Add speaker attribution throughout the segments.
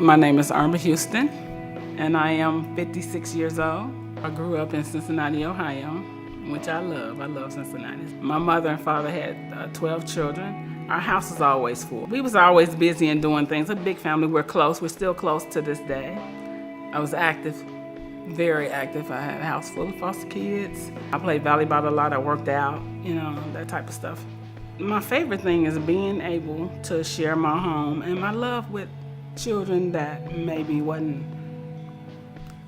Speaker 1: My name is Erma Houston, and I am 56 years old. I grew up in Cincinnati, Ohio, which I love. I love Cincinnati. My mother and father had 12 children. Our house was always full. We was always busy and doing things. A big family. We're close. We're still close to this day. I was active, very active. I had a house full of foster kids. I played volleyball a lot. I worked out, that type of stuff. My favorite thing is being able to share my home and my love with children that maybe wasn't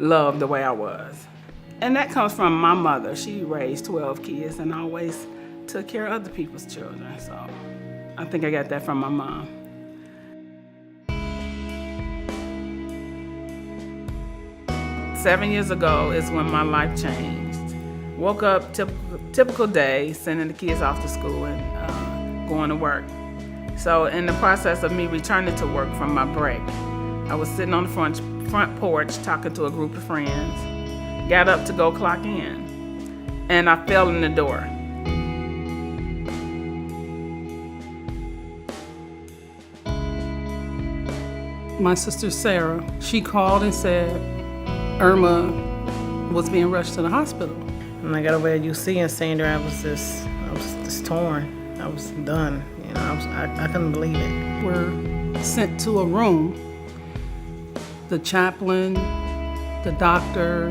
Speaker 1: loved the way I was. And that comes from my mother. She raised 12 kids and always took care of other people's children. So I think I got that from my mom. Seven years ago is when my life changed. Woke up, typical day, sending the kids off to school and going to work. So in the process of me returning to work from my break, I was sitting on the front porch talking to a group of friends, got up to go clock in, and I fell in the door. My sister Sarah, she called and said Erma was being rushed to the hospital.
Speaker 2: When I got over at UC and seen her, I was just torn. I was done. I couldn't believe it.
Speaker 1: We're sent to a room. The chaplain, the doctor,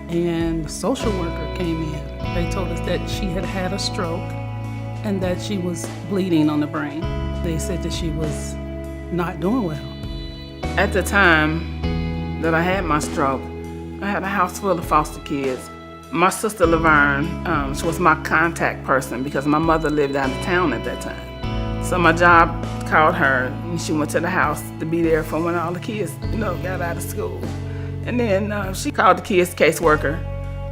Speaker 1: and the social worker came in. They told us that she had had a stroke and that she was bleeding on the brain. They said that she was not doing well. At the time that I had my stroke, I had a house full of foster kids. My sister Laverne, she was my contact person because my mother lived out of town at that time. So my job called her and she went to the house to be there for when all the kids, got out of school. And then she called the kids' caseworker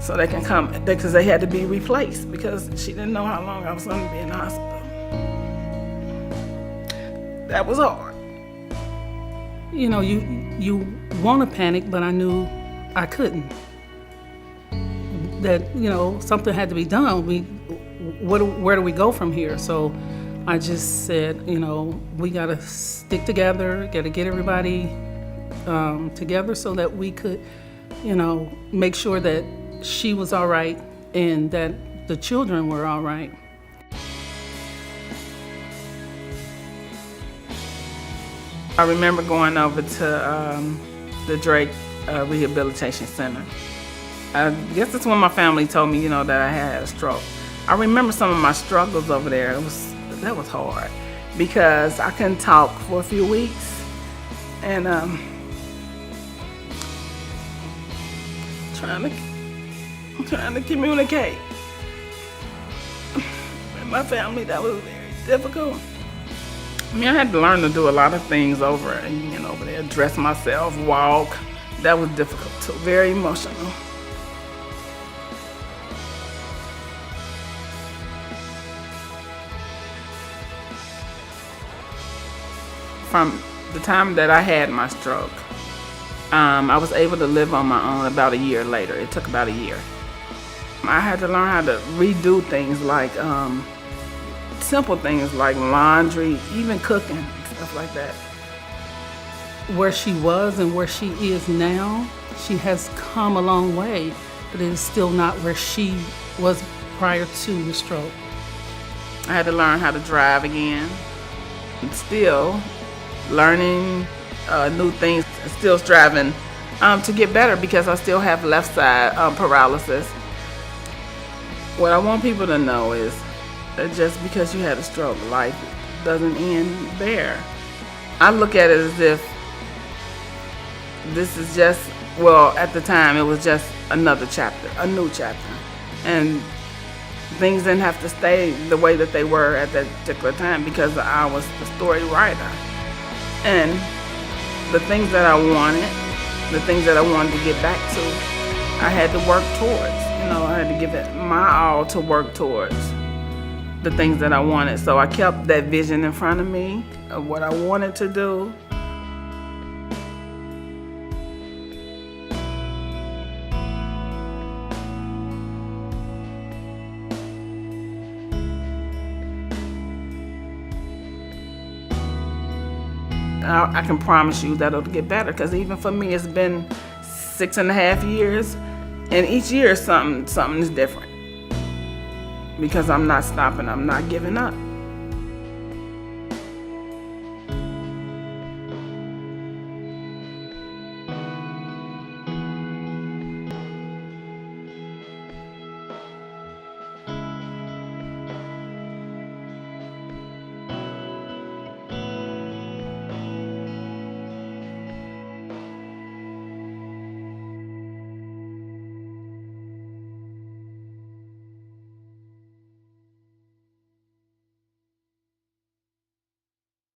Speaker 1: so they can come because they had to be replaced because she didn't know how long I was going to be in the hospital. That was hard. You want to panic, but I knew I couldn't. That, something had to be done. Where do we go from here? So I just said, we got to stick together, got to get everybody together so that we could, make sure that she was all right and that the children were all right. I remember going over to the Drake Rehabilitation Center. I guess that's when my family told me, that I had a stroke. I remember some of my struggles over there. That was hard because I couldn't talk for a few weeks, and trying to communicate with my family. That was very difficult. I had to learn to do a lot of things over there, dress myself, walk. That was difficult too, very emotional. From the time that I had my stroke, I was able to live on my own about a year later. It took about a year. I had to learn how to redo things like simple things like laundry, even cooking, stuff like that. Where she was and where she is now, she has come a long way, but it is still not where she was prior to the stroke. I had to learn how to drive again. And still learning new things, still striving to get better because I still have left side paralysis. What I want people to know is that just because you had a stroke, life doesn't end there. I look at it as if this is just, at the time it was just another chapter, a new chapter. And things didn't have to stay the way that they were at that particular time because I was the story writer. And the things that I wanted, the things that I wanted to get back to, I had to work towards. I had to give it my all to work towards the things that I wanted. So I kept that vision in front of me of what I wanted to do. I can promise you that it'll get better. Because even for me, it's been 6.5 years, and each year something is different. Because I'm not stopping. I'm not giving up.